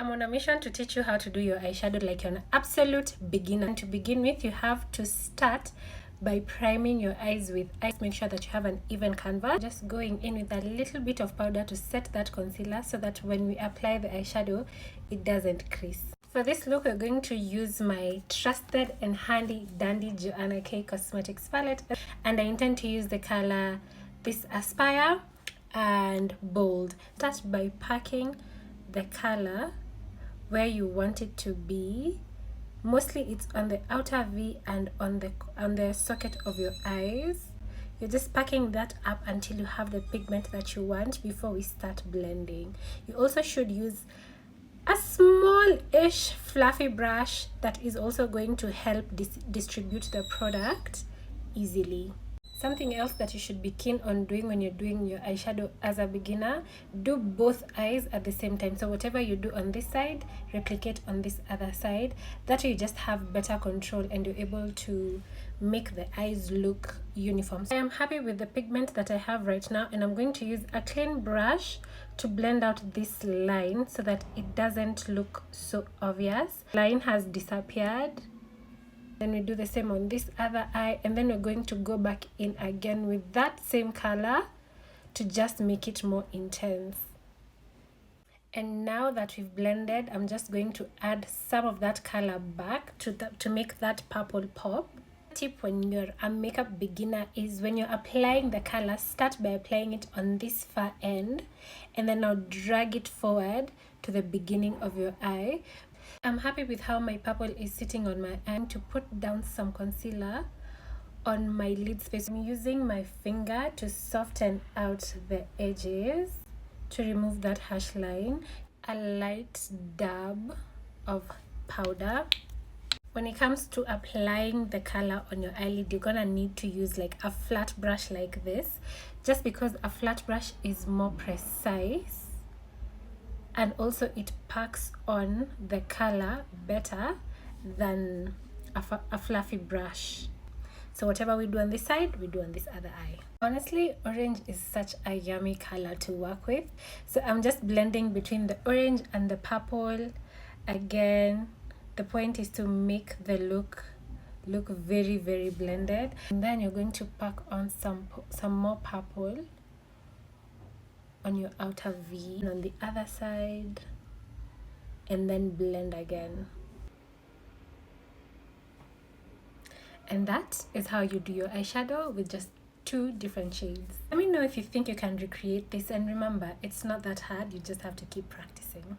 I'm on a mission to teach you how to do your eyeshadow like you're an absolute beginner. And to begin with, you have to start by priming your eyes with eyes. Make sure that you have an even canvas. Just going in with a little bit of powder to set that concealer so that when we apply the eyeshadow, it doesn't crease. For this look, we're going to use my trusted and handy dandy Joanna K Cosmetics palette, and I intend to use the color this Aspire and Bold. Start by packing the color where you want it to be. Mostly it's on the outer V and on the socket of your eyes. You're just packing that up until you have the pigment that you want before we start blending. You also should use a small-ish fluffy brush that is also going to help distribute the product easily. Something else that you should be keen on doing when you're doing your eyeshadow as a beginner, do both eyes at the same time. So whatever you do on this side, replicate on this other side. That way you just have better control and you're able to make the eyes look uniform. I am happy with the pigment that I have right now, and I'm going to use a clean brush to blend out this line so that it doesn't look so obvious. Line has disappeared. Then we do the same on this other eye, and then we're going to go back in again with that same color to just make it more intense. And now that we've blended, I'm just going to add some of that color back to make that purple pop. Tip when you're a makeup beginner is when you're applying the color, start by applying it on this far end and then now drag it forward to the beginning of your eye. I'm happy with how my purple is sitting on my eye. To put down some concealer on my lid space, I'm using my finger to soften out the edges to remove that harsh line. A light dab of powder. When it comes to applying the color on your eyelid, you're gonna need to use like a flat brush like this, just because a flat brush is more precise and also it packs on the color better than a fluffy brush. So whatever we do on this side, we do on this other eye. Honestly, orange is such a yummy color to work with, so I'm just blending between the orange and the purple. Again, the point is to make the look very, very blended. And then you're going to pack on some more purple on your outer V and on the other side, and then blend again. And that is how you do your eyeshadow with just 2 different shades. Let me know if you think you can recreate this, and remember, it's not that hard, you just have to keep practicing.